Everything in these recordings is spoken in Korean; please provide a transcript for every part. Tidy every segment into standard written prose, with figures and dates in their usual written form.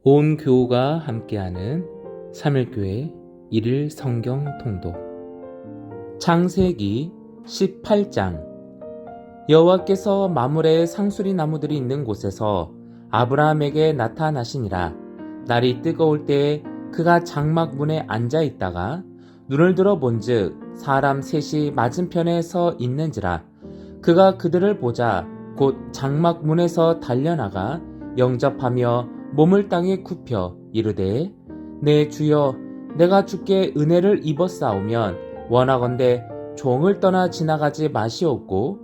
온 교우가 함께하는 3일교회 1일 성경 통독. 창세기 18장. 여호와께서 마므레 상수리 나무들이 있는 곳에서 아브라함에게 나타나시니라. 날이 뜨거울 때에 그가 장막 문에 앉아 있다가 눈을 들어 본즉 사람 셋이 맞은편에 서 있는지라. 그가 그들을 보자 곧 장막 문에서 달려나가 영접하며 몸을 땅에 굽혀 이르되, 내 주여, 내가 주께 은혜를 입었사오면 원하건대 종을 떠나 지나가지 마시옵고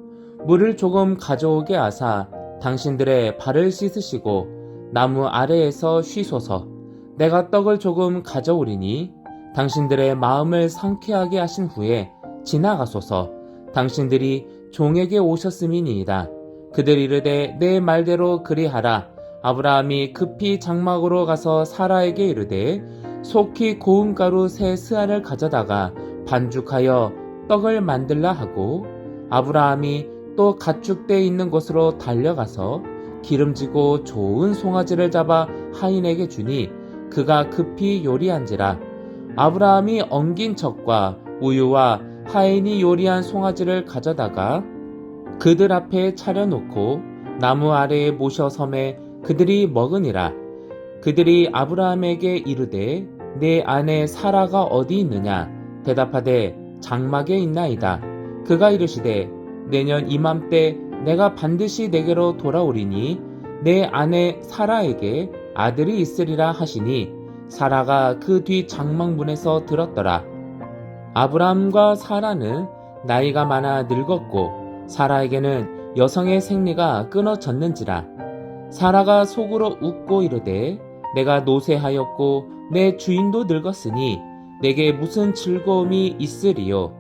물을 조금 가져오게 하사 당신들의 발을 씻으시고 나무 아래에서 쉬소서. 내가 떡을 조금 가져오리니 당신들의 마음을 상쾌하게 하신 후에 지나가소서. 당신들이 종에게 오셨음이니이다. 그들이 이르되 내 말대로 그리하라. 아브라함이 급히 장막으로 가서 사라에게 이르되 속히 고운 가루 세 스아를 가져다가 반죽하여 떡을 만들라 하고, 아브라함이 또 가축대 있는 곳으로 달려가서 기름지고 좋은 송아지를 잡아 하인에게 주니 그가 급히 요리한지라. 아브라함이 엉긴 젖과 우유와 하인이 요리한 송아지를 가져다가 그들 앞에 차려놓고 나무 아래에 모셔 섬에 그들이 먹으니라. 그들이 아브라함에게 이르되 내 아내 사라가 어디 있느냐? 대답하되 장막에 있나이다. 그가 이르시되 내년 이맘때 내가 반드시 내게로 돌아오리니 내 아내 사라에게 아들이 있으리라 하시니 사라가 그 뒤 장막문에서 들었더라. 아브라함과 사라는 나이가 많아 늙었고 사라에게는 여성의 생리가 끊어졌는지라. 사라가 속으로 웃고 이르되 내가 노쇠하였고 내 주인도 늙었으니 내게 무슨 즐거움이 있으리요?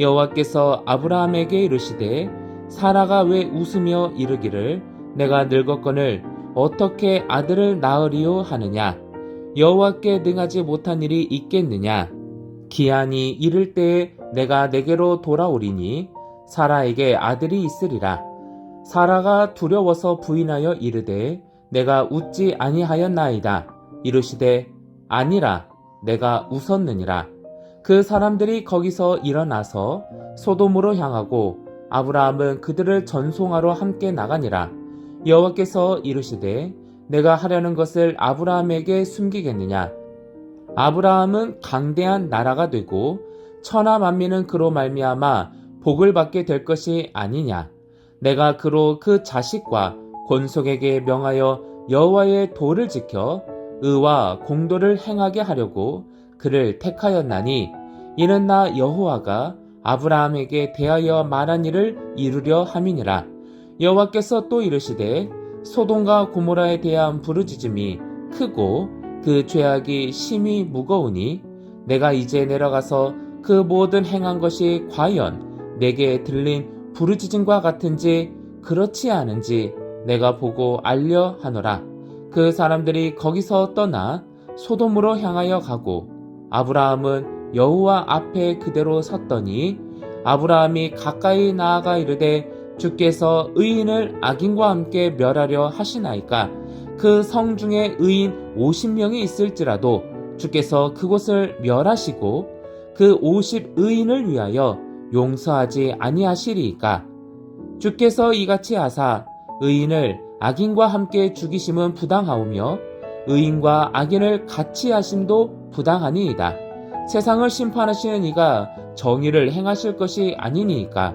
여호와께서 아브라함에게 이르시되 사라가 왜 웃으며 이르기를 내가 늙었거늘 어떻게 아들을 낳으리요 하느냐? 여호와께 능하지 못한 일이 있겠느냐? 기한이 이를 때에 내가 내게로 돌아오리니 사라에게 아들이 있으리라. 사라가 두려워서 부인하여 이르되 내가 웃지 아니하였나이다. 이르시되 아니라 내가 웃었느니라. 그 사람들이 거기서 일어나서 소돔으로 향하고 아브라함은 그들을 전송하러 함께 나가니라. 여호와께서 이르시되 내가 하려는 것을 아브라함에게 숨기겠느냐? 아브라함은 강대한 나라가 되고 천하 만민은 그로 말미암아 복을 받게 될 것이 아니냐? 내가 그로 그 자식과 권속에게 명하여 여호와의 도를 지켜 의와 공도를 행하게 하려고 그를 택하였나니 이는 나 여호와가 아브라함에게 대하여 말한 일을 이루려 함이니라. 여호와께서 또 이르시되 소돔과 고모라에 대한 부르짖음이 크고 그 죄악이 심히 무거우니 내가 이제 내려가서 그 모든 행한 것이 과연 내게 들린 부르짖음과 같은지 그렇지 않은지 내가 보고 알려 하노라. 그 사람들이 거기서 떠나 소돔으로 향하여 가고 아브라함은 여호와 앞에 그대로 섰더니 아브라함이 가까이 나아가 이르되 주께서 의인을 악인과 함께 멸하려 하시나이까? 그 성 중에 의인 50명이 있을지라도 주께서 그곳을 멸하시고 그 50 의인을 위하여 용서하지 아니하시리이까? 주께서 이같이 하사 의인을 악인과 함께 죽이심은 부당하오며 의인과 악인을 같이 하심도 부당하니이다. 세상을 심판하시는 이가 정의를 행하실 것이 아니니이까?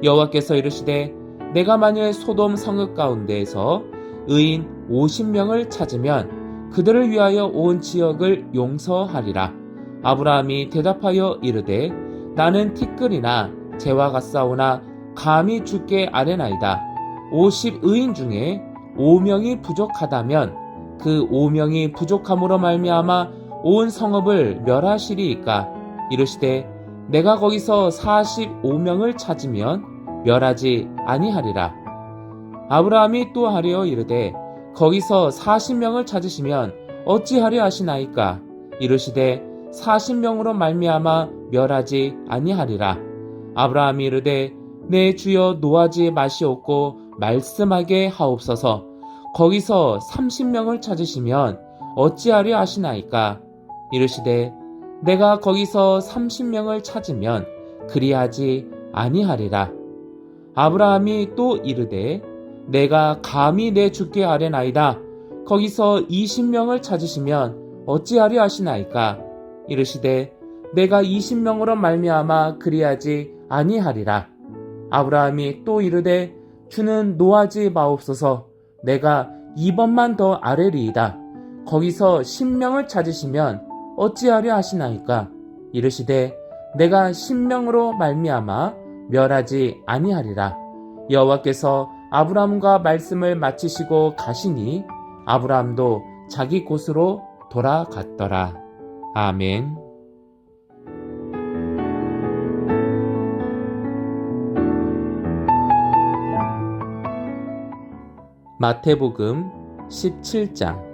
여호와께서 이르시되 내가 만일 소돔 성읍 가운데에서 의인 50명을 찾으면 그들을 위하여 온 지역을 용서하리라. 아브라함이 대답하여 이르되 나는 티끌이나 재와 같사오나 감히 주께 아뢰나이다. 50 의인 중에 5명이 부족하다면 그 5명이 부족함으로 말미암아 온 성읍을 멸하시리이까? 이르시되 내가 거기서 45명을 찾으면 멸하지 아니하리라. 아브라함이 또 하려 이르되 거기서 40명을 찾으시면 어찌하려 하시나이까? 이르시되 40명으로 말미암아 멸하지 아니하리라. 아브라함이 이르되 내 주여 노하지 마시옵고 말씀하게 하옵소서. 거기서 30명을 찾으시면 어찌하려 하시나이까? 이르시되 내가 거기서 30명을 찾으면 그리하지 아니하리라. 아브라함이 또 이르되 내가 감히 내 주께 아뢰나이다. 거기서 20명을 찾으시면 어찌하려 하시나이까? 이르시되 내가 20명으로 말미암아 그리하지 아니하리라. 아브라함이 또 이르되 주는 노하지 마옵소서. 내가 2번만 더 아뢰리이다. 거기서 10명을 찾으시면 어찌하려 하시나이까? 이르시되 내가 10명으로 말미암아 멸하지 아니하리라. 여호와께서 아브라함과 말씀을 마치시고 가시니 아브라함도 자기 곳으로 돌아갔더라. 아멘. 마태복음 17장.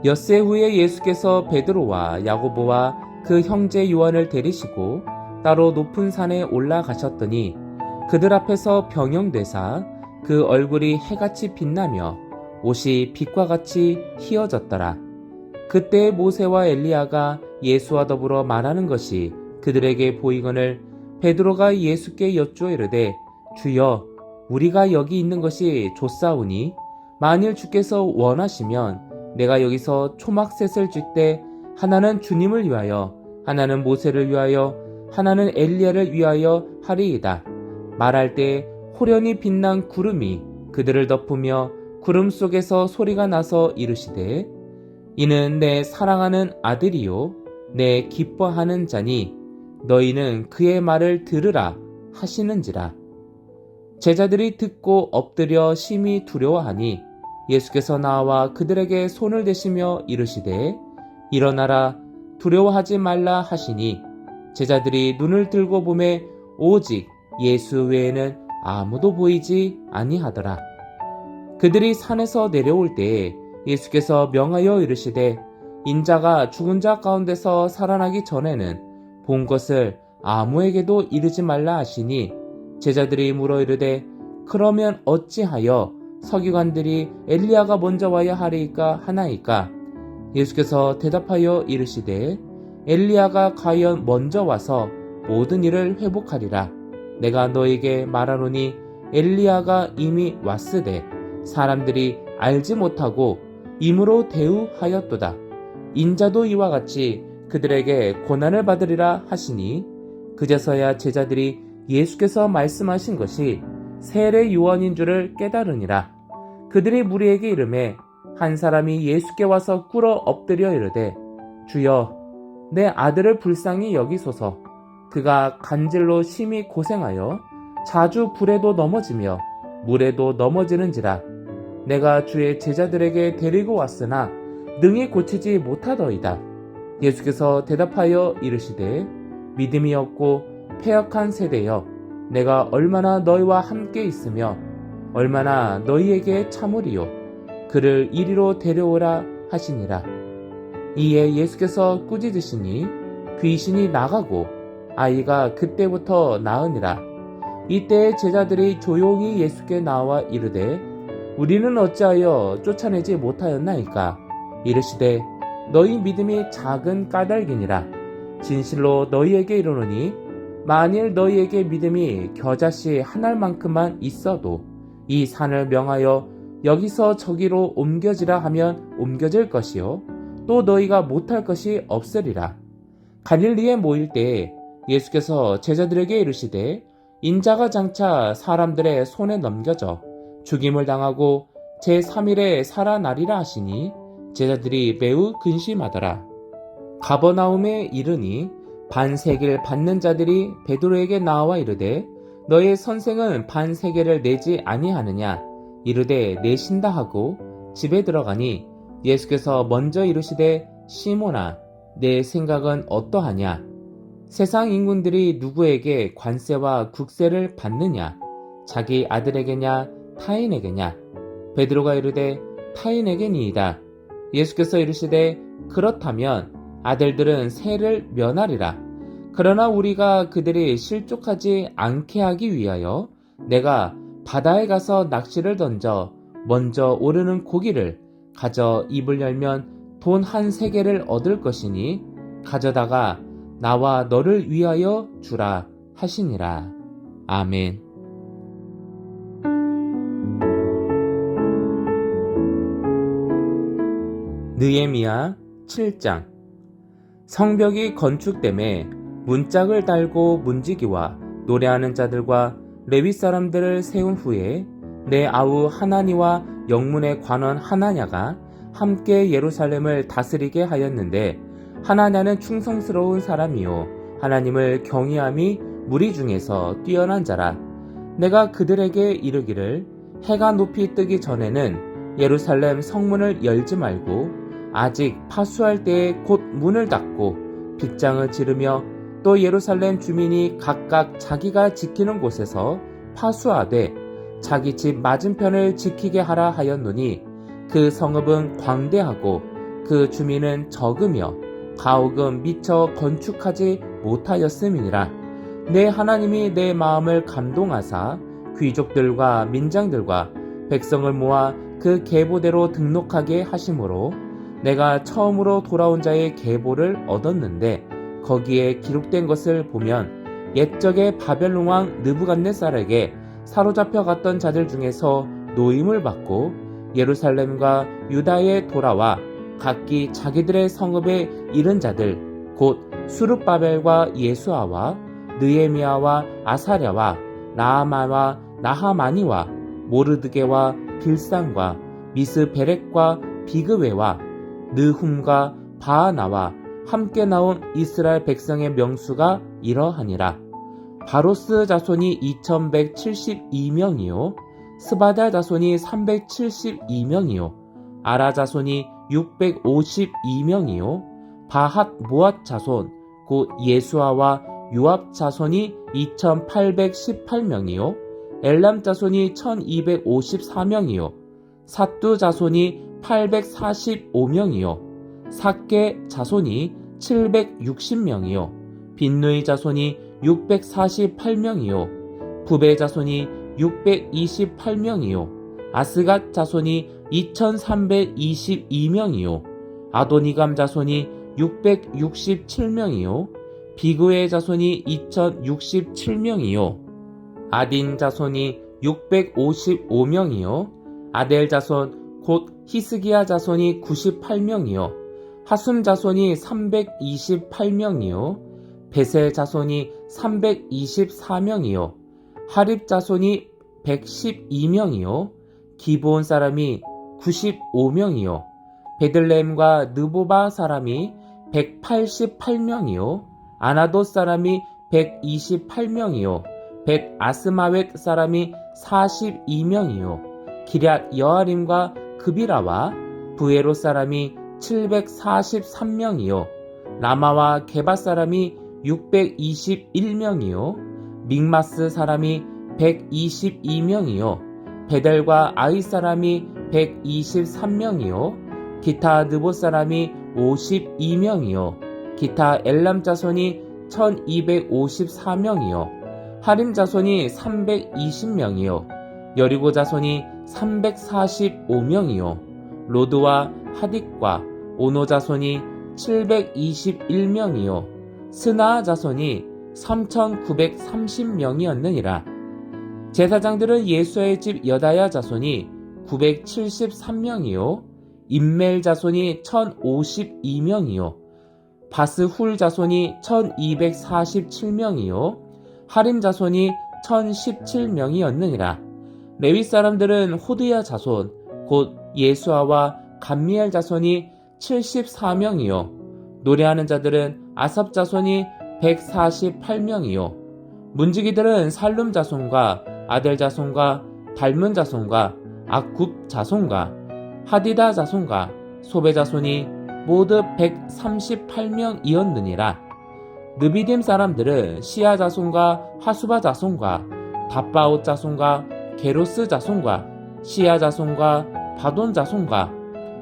엿새 후에 예수께서 베드로와 야고보와 그 형제 요한을 데리시고 따로 높은 산에 올라가셨더니 그들 앞에서 병영되사 그 얼굴이 해같이 빛나며 옷이 빛과 같이 희어졌더라. 그때 모세와 엘리야가 예수와 더불어 말하는 것이 그들에게 보이거늘 베드로가 예수께 여쭈어 이르되 주여 우리가 여기 있는 것이 좋사오니 만일 주께서 원하시면 내가 여기서 초막셋을 줄 때 하나는 주님을 위하여 하나는 모세를 위하여 하나는 엘리야를 위하여 하리이다. 말할 때 호련히 빛난 구름이 그들을 덮으며 구름 속에서 소리가 나서 이르시되 이는 내 사랑하는 아들이요 내 기뻐하는 자니 너희는 그의 말을 들으라 하시는지라. 제자들이 듣고 엎드려 심히 두려워하니 예수께서 나와 그들에게 손을 대시며 이르시되 일어나라 두려워하지 말라 하시니 제자들이 눈을 들고 보매 오직 예수 외에는 아무도 보이지 아니하더라. 그들이 산에서 내려올 때에 예수께서 명하여 이르시되 인자가 죽은 자 가운데서 살아나기 전에는 본 것을 아무에게도 이르지 말라 하시니 제자들이 물어 이르되 그러면 어찌하여 서기관들이 엘리야가 먼저 와야 하리이까 하나이까? 예수께서 대답하여 이르시되 엘리야가 과연 먼저 와서 모든 일을 회복하리라. 내가 너에게 말하노니 엘리야가 이미 왔으되 사람들이 알지 못하고 임으로 대우하였도다. 인자도 이와 같이 그들에게 고난을 받으리라 하시니 그제서야 제자들이 예수께서 말씀하신 것이 세례 요한인 줄을 깨달으니라. 그들이 무리에게 이르매 한 사람이 예수께 와서 꿇어 엎드려 이르되 주여 내 아들을 불쌍히 여기소서. 그가 간질로 심히 고생하여 자주 불에도 넘어지며 물에도 넘어지는지라. 내가 주의 제자들에게 데리고 왔으나 능히 고치지 못하더이다. 예수께서 대답하여 이르시되 믿음이 없고 패역한 세대여 내가 얼마나 너희와 함께 있으며 얼마나 너희에게 참으리요. 그를 이리로 데려오라 하시니라. 이에 예수께서 꾸짖으시니 귀신이 나가고 아이가 그때부터 나으니라. 이때 제자들이 조용히 예수께 나와 이르되 우리는 어찌하여 쫓아내지 못하였나이까? 이르시되 너희 믿음이 작은 까닭이니라. 진실로 너희에게 이르노니 만일 너희에게 믿음이 겨자씨 한 알만큼만 있어도 이 산을 명하여 여기서 저기로 옮겨지라 하면 옮겨질 것이요 또 너희가 못할 것이 없으리라. 갈릴리에 모일 때에 예수께서 제자들에게 이르시되 인자가 장차 사람들의 손에 넘겨져 죽임을 당하고 제3일에 살아나리라 하시니 제자들이 매우 근심하더라. 가버나움에 이르니 반세겔 받는 자들이 베드로에게 나와 이르되 너의 선생은 반세겔을 내지 아니하느냐? 이르되 내신다 하고 집에 들어가니 예수께서 먼저 이르시되 시몬아 내 생각은 어떠하냐? 세상 인군들이 누구에게 관세와 국세를 받느냐? 자기 아들에게냐 타인에게냐? 베드로가 이르되 타인에게니이다. 예수께서 이르시되 그렇다면 아들들은 세를 면하리라. 그러나 우리가 그들이 실족하지 않게 하기 위하여 내가 바다에 가서 낚시를 던져 먼저 오르는 고기를 가져 입을 열면 돈 한 세겔을 얻을 것이니 가져다가 나와 너를 위하여 주라 하시니라. 아멘. 느헤미야 7장. 성벽이 건축됨에 문짝을 달고 문지기와 노래하는 자들과 레위 사람들을 세운 후에 내 아우 하나니와 영문의 관원 하나냐가 함께 예루살렘을 다스리게 하였는데, 하나냐는 충성스러운 사람이요 하나님을 경외함이 무리 중에서 뛰어난 자라. 내가 그들에게 이르기를 해가 높이 뜨기 전에는 예루살렘 성문을 열지 말고 아직 파수할 때에 곧 문을 닫고 빗장을 지르며 또 예루살렘 주민이 각각 자기가 지키는 곳에서 파수하되 자기 집 맞은편을 지키게 하라 하였노니, 그 성읍은 광대하고 그 주민은 적으며 가옥은 미처 건축하지 못하였음이니라. 내 하나님이 내 마음을 감동하사 귀족들과 민장들과 백성을 모아 그 계보대로 등록하게 하심으로 내가 처음으로 돌아온 자의 계보를 얻었는데, 거기에 기록된 것을 보면 옛적에 바벨론 왕 느부갓네살에게 사로잡혀 갔던 자들 중에서 노임을 받고 예루살렘과 유다에 돌아와 각기 자기들의 성읍에 이른 자들, 곧 수룹바벨과 예수아와 느헤미야와 아사랴와 나아마와 나하마니와 모르드게와 빌산과 미스베렉과 비그웨와 느훔과 바하나와 함께 나온 이스라엘 백성의 명수가 이러하니라. 바로스 자손이 2172명이요 스바다 자손이 372명이요 아라 자손이 652명이요 바핫 모앗 자손 곧 예수아와 요압 자손이 2818명이요 엘람 자손이 1254명이요 삿두 자손이 845명이요 삭게 자손이 760명이요 빈누이 자손이 648명이요 부베 자손이 628명이요 아스갓 자손이 2322명이요 아도니감 자손이 667명이요 비그의 자손이 2067명이요 아딘 자손이 655명이요 아델 자손 곧 히스기야 자손이 98명이요 하숨 자손이 328명이요 베세 자손이 324명이요 하립 자손이 112명이요 기브온 사람이 95명이요 베들레헴과 느보바 사람이 188명이요 아나돗 사람이 128명이요 벳 아스마웻 사람이 42명이요 기럇 여아림과 그비라와 부에롯 사람이 743명이요 라마와 게바 사람이 621명이요 믹마스 사람이 122명이요 베델과 아이 사람이 123명이요 기타 느봇 사람이 52명이요 기타 엘람 자손이 1254명이요 하림 자손이 320명이요 여리고 자손이 345명이요 로드와 하딕과 오노 자손이 721명이요 스나아 자손이 3930명이었느니라. 제사장들은 예수의 집 여다야 자손이 973명이요 임멜 자손이 1052명이요 바스훌 자손이 1247명이요 하림 자손이 1017명이었느니라. 레위 사람들은 호드야 자손 곧 예수아와 감미엘 자손이 74명이요 노래하는 자들은 아삽 자손이 148명이요 문지기들은 살룸 자손과 아델 자손과 달문 자손과 악굽 자손과 하디다 자손과 소베 자손이 모두 138명이었느니라. 느비딤 사람들은 시아 자손과 하수바 자손과 답바옷 자손과 게로스 자손과 시아 자손과 바돈 자손과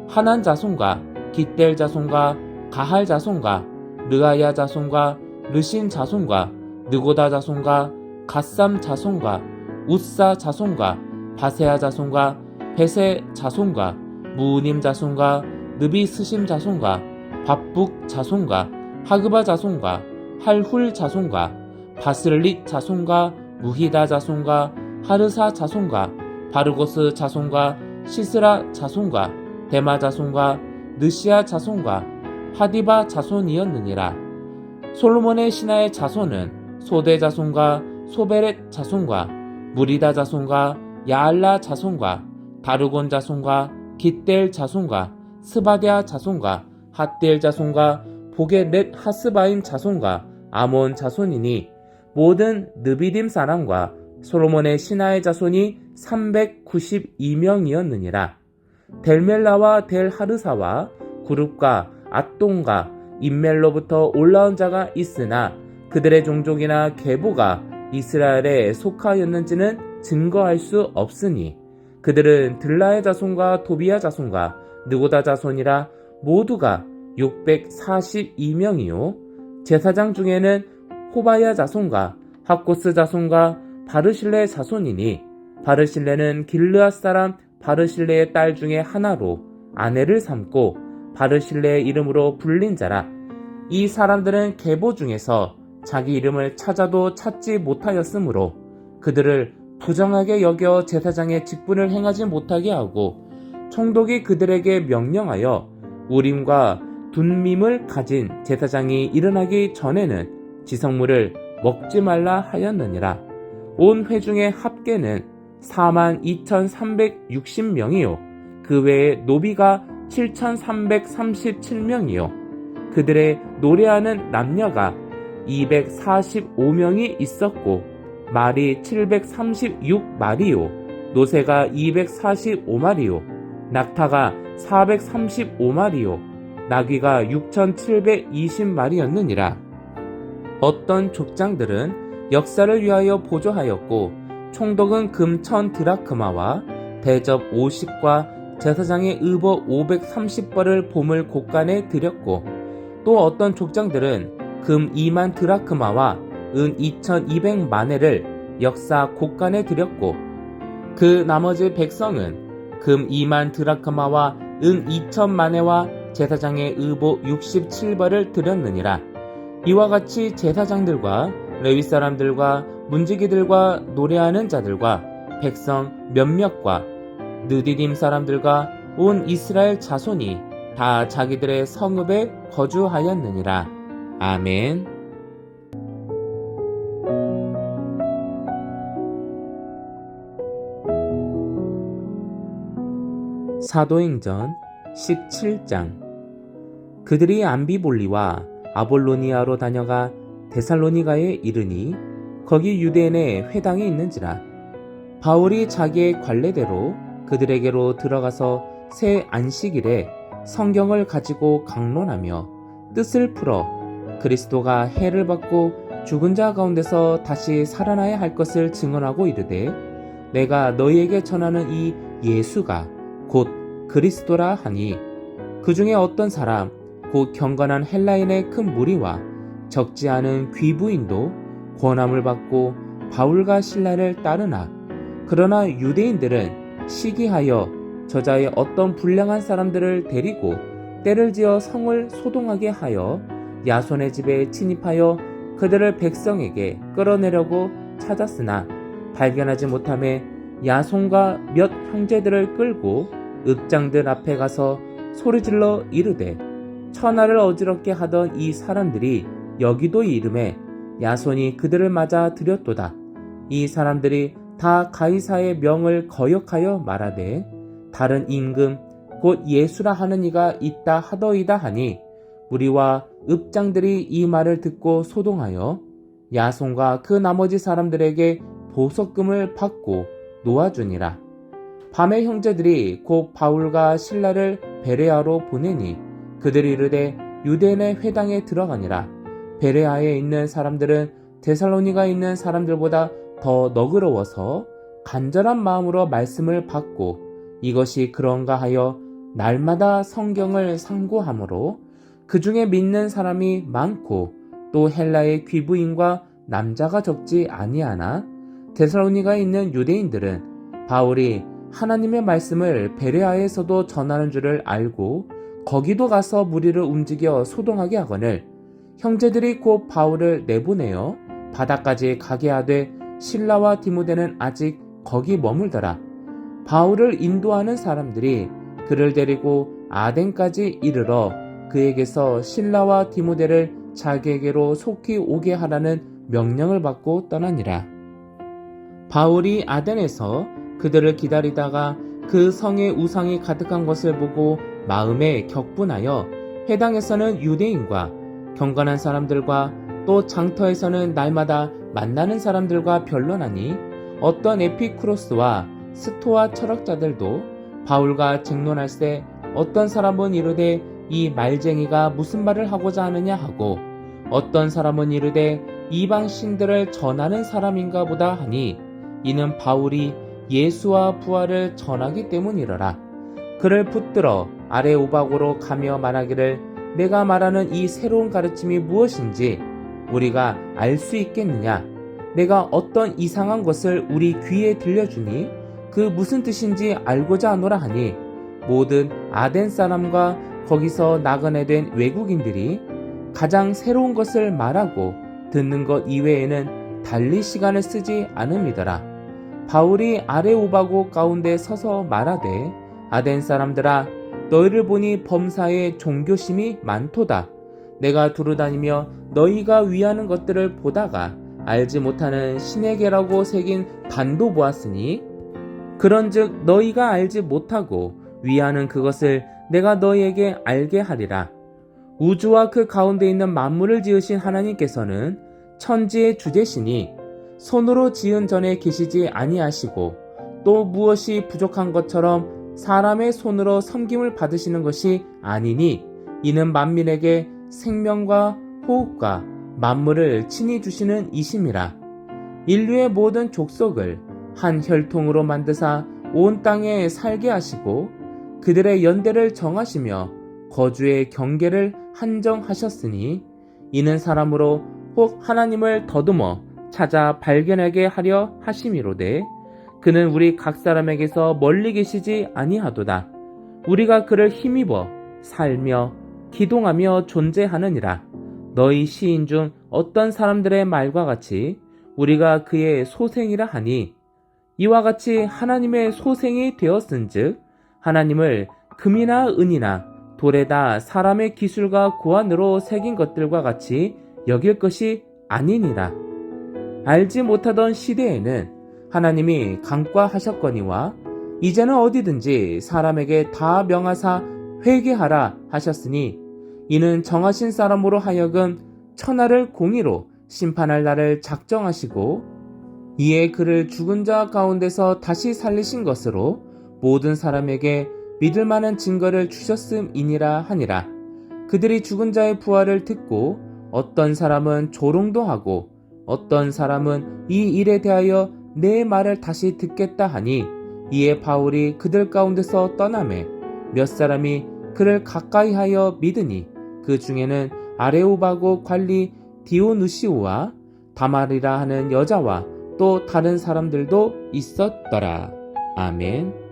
하난 자손과 깃델 자손과 가할 자손과 르아야 자손과 르신 자손과 느고다 자손과 갓삼 자손과 우사 자손과 바세아 자손과 베세 자손과 무님 자손과 느비 스심 자손과 밥북 자손과 하그바 자손과 할훌 자손과 바슬릿 자손과 무히다 자손과 하르사 자손과 바르고스 자손과 시스라 자손과 데마 자손과 느시아 자손과 하디바 자손이었느니라. 솔로몬의 신하의 자손은 소대 자손과 소베렛 자손과 무리다 자손과 야알라 자손과 다르곤 자손과 깃델 자손과 스바디아 자손과 핫델 자손과 보게넷 하스바임 자손과 아몬 자손이니 모든 느비딤 사람과 솔로몬의 신하의 자손이 392명이었느니라. 델멜라와 델하르사와 구룹과 앗동과 인멜로부터 올라온 자가 있으나 그들의 종족이나 계보가 이스라엘에 속하였는지는 증거할 수 없으니 그들은 들라의 자손과 도비야 자손과 느고다 자손이라 모두가 642명이요 제사장 중에는 호바야 자손과 학고스 자손과 바르실레 자손이니 바르실레는 길르앗 사람 바르실레의 딸 중에 하나로 아내를 삼고 바르실레의 이름으로 불린 자라. 이 사람들은 계보 중에서 자기 이름을 찾아도 찾지 못하였으므로 그들을 부정하게 여겨 제사장의 직분을 행하지 못하게 하고 총독이 그들에게 명령하여 우림과 둔밈을 가진 제사장이 일어나기 전에는 지성물을 먹지 말라 하였느니라. 온 회중의 합계는 42,360명이요 그 외에 노비가 7,337명이요 그들의 노래하는 남녀가 245명이 있었고 말이 736마리요 노새가 245마리요 낙타가 435마리요 나귀가 6,720마리였느니라. 어떤 족장들은 역사를 위하여 보조하였고 총독은 금 1,000드라크마와 대접 50과 제사장의 의복 530벌을 보물 곳간에 드렸고 또 어떤 족장들은 금 2만 드라크마와 은 2,200마네를 역사 곳간에 드렸고 그 나머지 백성은 금 2만 드라크마와 은 2,000마네와 제사장의 의복 67벌을 드렸느니라. 이와 같이 제사장들과 레위 사람들과 문지기들과 노래하는 자들과 백성 몇몇과 느디딤 사람들과 온 이스라엘 자손이 다 자기들의 성읍에 거주하였느니라. 아멘. 사도행전 17장. 그들이 암비볼리와 아볼로니아로 다녀가 데살로니가에 이르니 거기 유대인의 회당이 있는지라. 바울이 자기의 관례대로 그들에게로 들어가서 새 안식일에 성경을 가지고 강론하며 뜻을 풀어 그리스도가 해를 받고 죽은 자 가운데서 다시 살아나야 할 것을 증언하고 이르되 내가 너희에게 전하는 이 예수가 곧 그리스도라 하니 그 중에 어떤 사람 곧 경건한 헬라인의 큰 무리와 적지 않은 귀부인도 권함을 받고 바울과 신라를 따르나 그러나 유대인들은 시기하여 저자의 어떤 불량한 사람들을 데리고 때를 지어 성을 소동하게 하여 야손의 집에 침입하여 그들을 백성에게 끌어내려고 찾았으나 발견하지 못하매 야손과 몇 형제들을 끌고 읍장들 앞에 가서 소리질러 이르되 천하를 어지럽게 하던 이 사람들이 여기도 이름에 야손이 그들을 맞아 들였도다. 이 사람들이 다 가이사의 명을 거역하여 말하되 다른 임금 곧 예수라 하는 이가 있다 하더이다 하니 우리와 읍장들이 이 말을 듣고 소동하여 야손과 그 나머지 사람들에게 보석금을 받고 놓아주니라. 밤에 형제들이 곧 바울과 신라를 베레아로 보내니 그들이 이르되 유대인의 회당에 들어가니라. 베레아에 있는 사람들은 데살로니가에 있는 사람들보다 더 너그러워서 간절한 마음으로 말씀을 받고 이것이 그런가 하여 날마다 성경을 상고하므로 그 중에 믿는 사람이 많고 또 헬라의 귀부인과 남자가 적지 아니하나 데살로니가에 있는 유대인들은 바울이 하나님의 말씀을 베레아에서도 전하는 줄을 알고 거기도 가서 무리를 움직여 소동하게 하거늘 형제들이 곧 바울을 내보내어 바다까지 가게 하되 실라와 디모데는 아직 거기 머물더라. 바울을 인도하는 사람들이 그를 데리고 아덴까지 이르러 그에게서 실라와 디모데를 자기에게로 속히 오게 하라는 명령을 받고 떠나니라. 바울이 아덴에서 그들을 기다리다가 그 성에 우상이 가득한 것을 보고 마음에 격분하여 회당에서는 유대인과 경건한 사람들과 또 장터에서는 날마다 만나는 사람들과 변론하니 어떤 에피쿠로스와 스토아 철학자들도 바울과 쟁론할세 어떤 사람은 이르되 이 말쟁이가 무슨 말을 하고자 하느냐 하고 어떤 사람은 이르되 이방 신들을 전하는 사람인가 보다 하니 이는 바울이 예수와 부활을 전하기 때문이러라. 그를 붙들어 아레오바고로 가며 말하기를 내가 말하는 이 새로운 가르침이 무엇인지 우리가 알 수 있겠느냐? 내가 어떤 이상한 것을 우리 귀에 들려주니 그 무슨 뜻인지 알고자 하노라 하니 모든 아덴 사람과 거기서 나그네 된 외국인들이 가장 새로운 것을 말하고 듣는 것 이외에는 달리 시간을 쓰지 않음이더라. 바울이 아레오바고 가운데 서서 말하되 아덴 사람들아 너희를 보니 범사에 종교심이 많도다. 내가 두루다니며 너희가 위하는 것들을 보다가 알지 못하는 신에게라고 새긴 단도 보았으니 그런즉 너희가 알지 못하고 위하는 그것을 내가 너희에게 알게 하리라. 우주와 그 가운데 있는 만물을 지으신 하나님께서는 천지의 주제시니 손으로 지은 전에 계시지 아니하시고 또 무엇이 부족한 것처럼 사람의 손으로 섬김을 받으시는 것이 아니니 이는 만민에게 생명과 호흡과 만물을 친히 주시는 이심이라. 인류의 모든 족속을 한 혈통으로 만드사 온 땅에 살게 하시고 그들의 연대를 정하시며 거주의 경계를 한정하셨으니 이는 사람으로 혹 하나님을 더듬어 찾아 발견하게 하려 하심이로되 그는 우리 각 사람에게서 멀리 계시지 아니하도다. 우리가 그를 힘입어 살며 기동하며 존재하느니라. 너희 시인 중 어떤 사람들의 말과 같이 우리가 그의 소생이라 하니 이와 같이 하나님의 소생이 되었은즉 하나님을 금이나 은이나 돌에다 사람의 기술과 고안으로 새긴 것들과 같이 여길 것이 아니니라. 알지 못하던 시대에는 하나님이 간과하셨거니와 이제는 어디든지 사람에게 다 명하사 회개하라 하셨으니 이는 정하신 사람으로 하여금 천하를 공의로 심판할 날을 작정하시고 이에 그를 죽은 자 가운데서 다시 살리신 것으로 모든 사람에게 믿을 만한 증거를 주셨음이니라 하니라. 그들이 죽은 자의 부활을 듣고 어떤 사람은 조롱도 하고 어떤 사람은 이 일에 대하여 내 말을 다시 듣겠다 하니 이에 바울이 그들 가운데서 떠나매 몇 사람이 그를 가까이하여 믿으니 그 중에는 아레오바고 관리 디오누시오와 다말이라 하는 여자와 또 다른 사람들도 있었더라. 아멘.